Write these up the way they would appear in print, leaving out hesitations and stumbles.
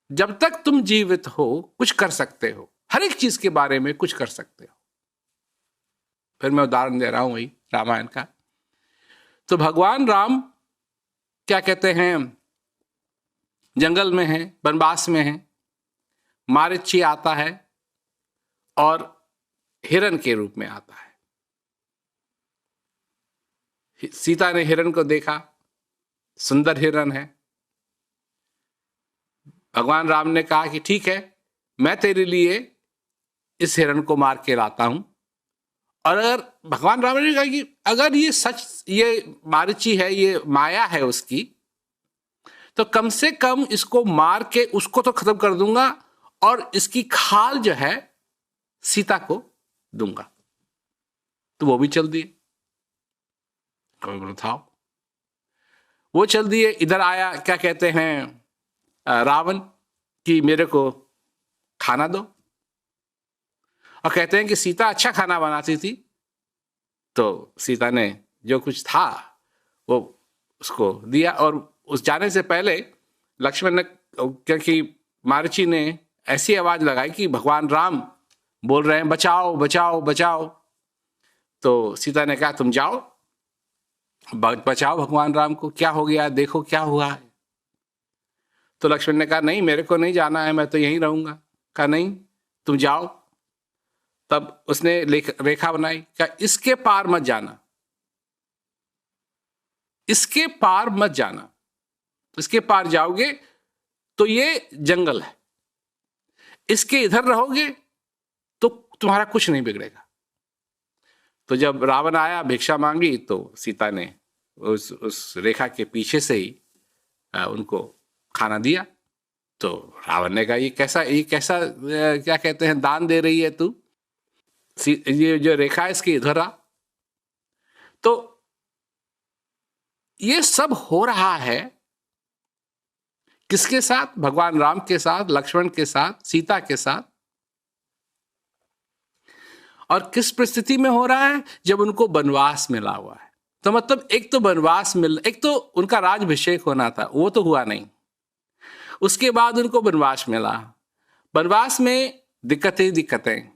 जब तक तुम जीवित हो कुछ कर सकते हो, हर एक चीज के बारे में कुछ कर सकते हो। फिर मैं उदाहरण दे रहा हूं वही रामायण का। तो भगवान राम क्या कहते हैं, जंगल में है, वनवास में है, मारीची आता है और हिरण के रूप में आता है। सीता ने हिरण को देखा, सुंदर हिरण है। भगवान राम ने कहा कि ठीक है, मैं तेरे लिए इस हिरण को मार के लाता हूं। और अगर भगवान राम ने कहा कि अगर ये सच, ये मारीची है, ये माया है उसकी, तो कम से कम इसको मार के उसको तो खत्म कर दूंगा और इसकी खाल जो है सीता को दूंगा। तो वो भी चल दिए, था वो चल दिए। इधर आया क्या कहते हैं रावण कि मेरे को खाना दो, और कहते हैं कि सीता अच्छा खाना बनाती थी। तो सीता ने जो कुछ था वो उसको दिया। और उस जाने से पहले लक्ष्मण ने, क्योंकि मारीची ने ऐसी आवाज लगाई कि भगवान राम बोल रहे हैं बचाओ बचाओ बचाओ, तो सीता ने कहा तुम जाओ बचाओ भगवान राम को, क्या हो गया देखो क्या हुआ है। तो लक्ष्मण ने कहा नहीं, मेरे को नहीं जाना है, मैं तो यहीं रहूंगा। कहा नहीं, तुम जाओ। तब उसने रेखा बनाई, क्या इसके पार मत जाना, इसके पार मत जाना, इसके पार जाओगे तो ये जंगल है, इसके इधर रहोगे तो तुम्हारा कुछ नहीं बिगड़ेगा। तो जब रावण आया भिक्षा मांगी तो सीता ने उस रेखा के पीछे से ही उनको खाना दिया। तो रावण ने कहा ये कैसा क्या कहते हैं दान दे रही है तू, ये जो रेखा है इसकी इधर आ। तो ये सब हो रहा है किसके साथ? भगवान राम के साथ, लक्ष्मण के साथ, सीता के साथ। और किस परिस्थिति में हो रहा है? जब उनको वनवास मिला हुआ है। तो मतलब एक तो वनवास एक तो उनका राज्याभिषेक होना था, वो तो हुआ नहीं। उसके बाद उनको वनवास मिला, वनवास में दिक्कतें,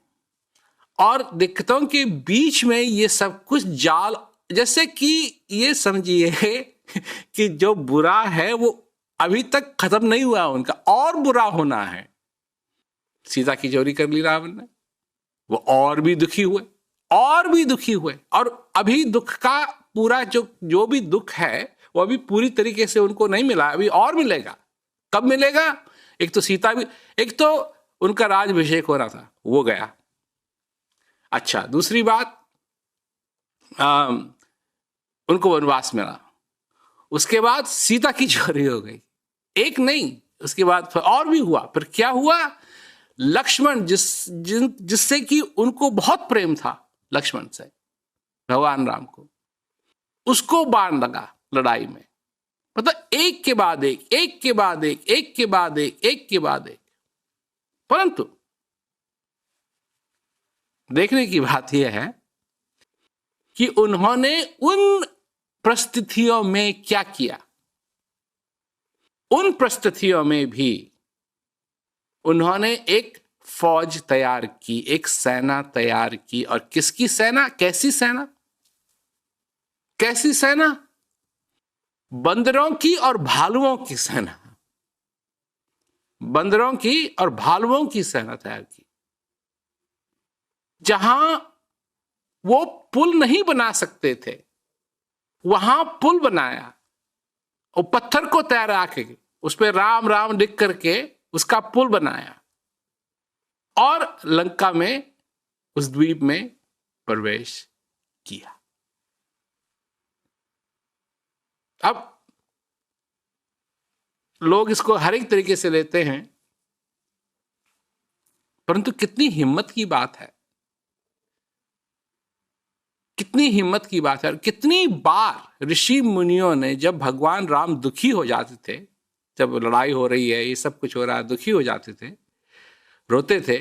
और दिक्कतों के बीच में ये सब कुछ जाल, जैसे कि ये समझिए कि जो बुरा है वो अभी तक खत्म नहीं हुआ, उनका और बुरा होना है। सीता की चोरी कर ली रावण ने, वो और भी दुखी हुए, और अभी दुख का पूरा जो भी दुख है वो अभी पूरी तरीके से उनको नहीं मिला, अभी और मिलेगा। कब मिलेगा? एक तो सीता भी, एक तो उनका राज्याभिषेक हो रहा था वो गया। अच्छा, दूसरी बात उनको वनवास मिला, उसके बाद सीता की चोरी हो गई। एक नहीं, उसके बाद और भी हुआ। फिर क्या हुआ? लक्ष्मण जिससे कि उनको बहुत प्रेम था, लक्ष्मण से, भगवान राम को, उसको बाण लगा लड़ाई में। मतलब एक के बाद एक, एक के बाद एक, एक के बाद एक, एक के बाद एक। परंतु देखने की बात यह है कि उन्होंने उन परिस्थितियों में क्या किया। उन परिस्थितियों में भी उन्होंने एक फौज तैयार की, एक सेना तैयार की। और किसकी सेना? कैसी सेना? कैसी सेना? बंदरों की और भालुओं की सेना, बंदरों की और भालुओं की सेना तैयार की। जहां वो पुल नहीं बना सकते थे वहां पुल बनाया, और पत्थर को तैयार के उस पर राम राम लिख करके उसका पुल बनाया, और लंका में, उस द्वीप में प्रवेश किया। अब लोग इसको हर एक तरीके से लेते हैं, परंतु कितनी हिम्मत की बात है, कितनी हिम्मत की बात है। कितनी बार ऋषि मुनियों ने, जब भगवान राम दुखी हो जाते थे, जब लड़ाई हो रही है, ये सब कुछ हो रहा है, दुखी हो जाते थे, रोते थे,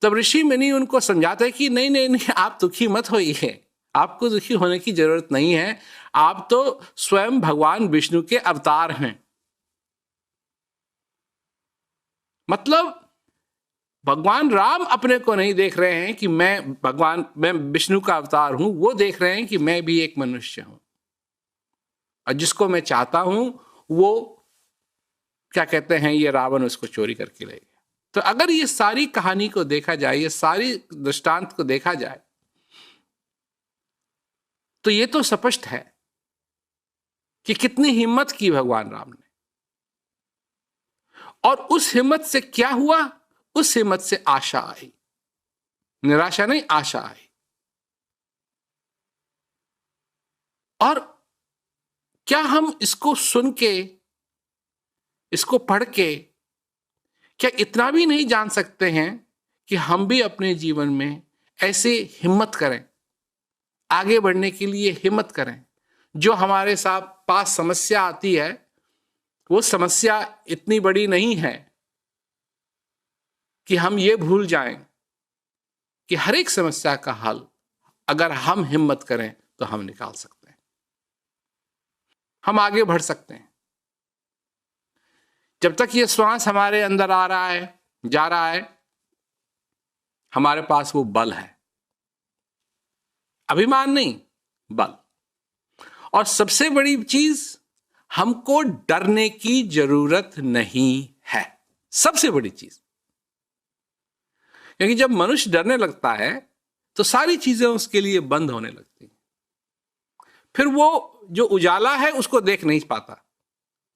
तब ऋषि मुनि उनको समझाते कि नहीं नहीं नहीं, आप दुखी मत होइए, आपको दुखी होने की जरूरत नहीं है, आप तो स्वयं भगवान विष्णु के अवतार हैं। मतलब भगवान राम अपने को नहीं देख रहे हैं कि मैं विष्णु का अवतार हूं, वो देख रहे हैं कि मैं भी एक मनुष्य हूं, और जिसको मैं चाहता हूं वो क्या कहते हैं, ये रावण उसको चोरी करके ले गया। तो अगर ये सारी कहानी को देखा जाए, ये सारी दृष्टांत को देखा जाए, तो ये तो स्पष्ट है कि कितनी हिम्मत की भगवान राम ने, और उस हिम्मत से क्या हुआ, उस हिम्मत से आशा आई, निराशा नहीं, आशा आई। और क्या हम इसको सुन के, इसको पढ़ के, क्या इतना भी नहीं जान सकते हैं कि हम भी अपने जीवन में ऐसे हिम्मत करें, आगे बढ़ने के लिए हिम्मत करें। जो हमारे साथ पास समस्या आती है, वो समस्या इतनी बड़ी नहीं है कि हम ये भूल जाएं कि हर एक समस्या का हल अगर हम हिम्मत करें तो हम निकाल सकते हैं, हम आगे बढ़ सकते हैं। जब तक ये श्वास हमारे अंदर आ रहा है, जा रहा है, हमारे पास वो बल है, अभिमान नहीं, बल। और सबसे बड़ी चीज, हमको डरने की जरूरत नहीं है, सबसे बड़ी चीज। क्योंकि जब मनुष्य डरने लगता है तो सारी चीजें उसके लिए बंद होने लगती हैं। फिर वो जो उजाला है उसको देख नहीं पाता,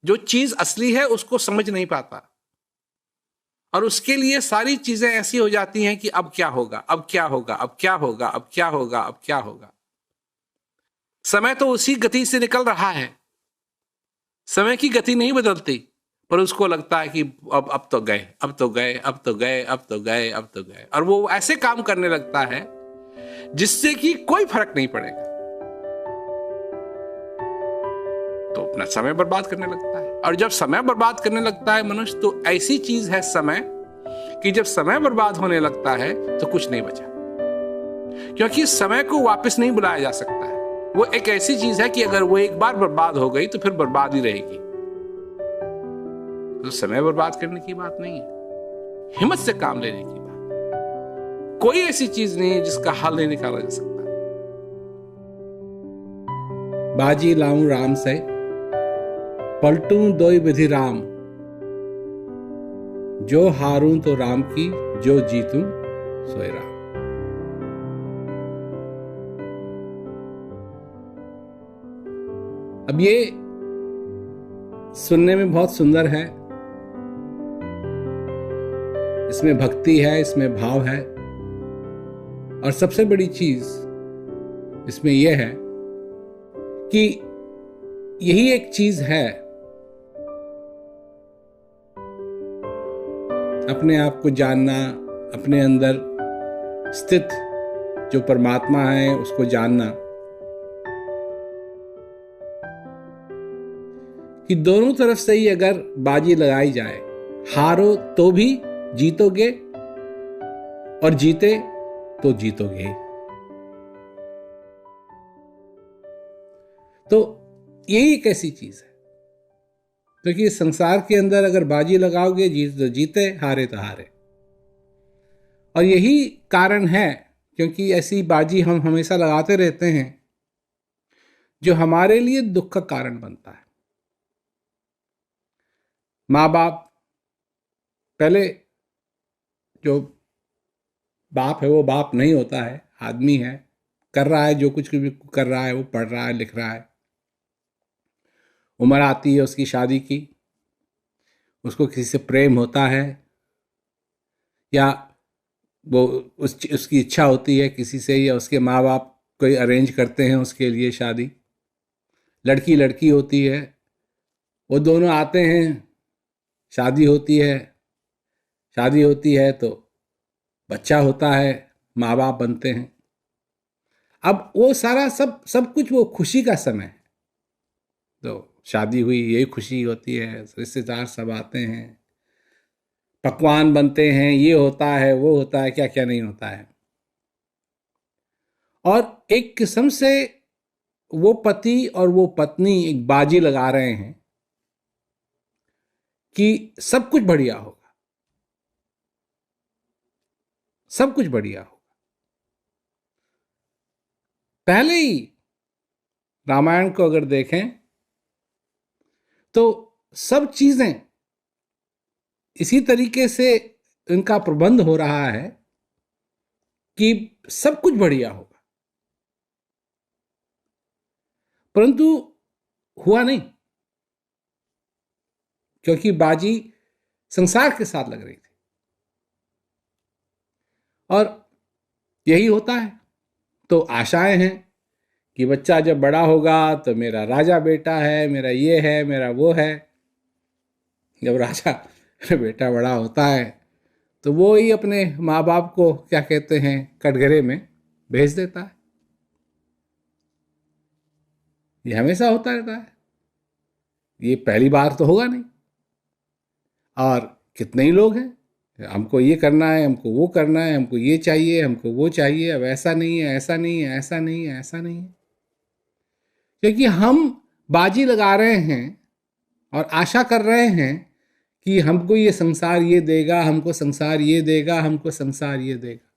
जो चीज असली है उसको समझ नहीं पाता, और उसके लिए सारी चीजें ऐसी हो जाती हैं कि अब क्या होगा, अब क्या होगा, अब क्या होगा, अब क्या होगा, अब क्या होगा। समय तो उसी गति से निकल रहा है, समय की गति नहीं बदलती, पर उसको लगता है कि अब तो गए, अब तो गए, अब तो गए, अब तो गए, अब तो गए। और वो ऐसे काम करने लगता है जिससे कि कोई फर्क नहीं पड़ेगा, तो अपना समय बर्बाद करने लगता है। और जब समय बर्बाद करने लगता है मनुष्य, तो ऐसी चीज है समय कि जब समय बर्बाद होने लगता है तो कुछ नहीं बचा, क्योंकि समय को वापस नहीं बुलाया जा सकता है। वो एक ऐसी चीज है कि अगर वो एक बार बर्बाद हो गई तो फिर बर्बाद ही रहेगी। तो समय बर्बाद करने की बात नहीं है, हिम्मत से काम लेने की बात। कोई ऐसी चीज नहीं है जिसका हल नहीं निकाला जा सकता। बाजी लाऊं राम से, पलटूं दोई विधि राम, जो हारूं तो राम की, जो जीतूं सोए राम। अब ये सुनने में बहुत सुंदर है, इसमें भक्ति है, इसमें भाव है, और सबसे बड़ी चीज इसमें यह है कि यही एक चीज है, अपने आप को जानना, अपने अंदर स्थित जो परमात्मा है उसको जानना, कि दोनों तरफ से ही अगर बाजी लगाई जाए, हारो तो भी जीतोगे और जीते तो जीतोगे। तो यही एक ऐसी चीज है, क्योंकि संसार के अंदर अगर बाजी लगाओगे, जीत तो जीते, हारे तो हारे। और यही कारण है क्योंकि ऐसी बाजी हम हमेशा लगाते रहते हैं जो हमारे लिए दुख का कारण बनता है। माँ बाप, पहले जो बाप है वो बाप नहीं होता है, आदमी है, कर रहा है जो कुछ भी कर रहा है, वो पढ़ रहा है, लिख रहा है, उम्र आती है उसकी शादी की, उसको किसी से प्रेम होता है, या वो उसकी इच्छा होती है किसी से, या उसके माँ बाप कोई अरेंज करते हैं उसके लिए शादी। लड़की लड़की होती है, वो दोनों आते हैं, शादी होती है, शादी होती है तो बच्चा होता है, माँ बाप बनते हैं। अब वो सारा सब कुछ वो खुशी का समय है। तो शादी हुई, यही खुशी होती है, रिश्तेदार सब आते हैं, पकवान बनते हैं, ये होता है, वो होता है, क्या क्या नहीं होता है। और एक किस्म से वो पति और वो पत्नी एक बाजी लगा रहे हैं कि सब कुछ बढ़िया होगा, सब कुछ बढ़िया होगा। पहले ही रामायण को अगर देखें तो सब चीजें इसी तरीके से इनका प्रबंध हो रहा है कि सब कुछ बढ़िया होगा, परंतु हुआ नहीं, क्योंकि बाजी संसार के साथ लग रही थी। और यही होता है। तो आशाएं हैं कि बच्चा जब बड़ा होगा तो मेरा राजा बेटा है, मेरा ये है, मेरा वो है। जब राजा बेटा बड़ा होता है तो वो ही अपने माँ बाप को क्या कहते हैं, कटघरे में भेज देता है। ये हमेशा होता रहता है, ये पहली बार तो होगा नहीं। और कितने ही लोग हैं, हमको ये करना है, हमको वो करना है, हमको ये चाहिए, हमको वो चाहिए, अब ऐसा नहीं है, ऐसा नहीं है, ऐसा नहीं है, ऐसा नहीं है। क्योंकि हम बाजी लगा रहे हैं और आशा कर रहे हैं कि हमको ये संसार ये देगा, हमको संसार ये देगा, हमको संसार ये देगा।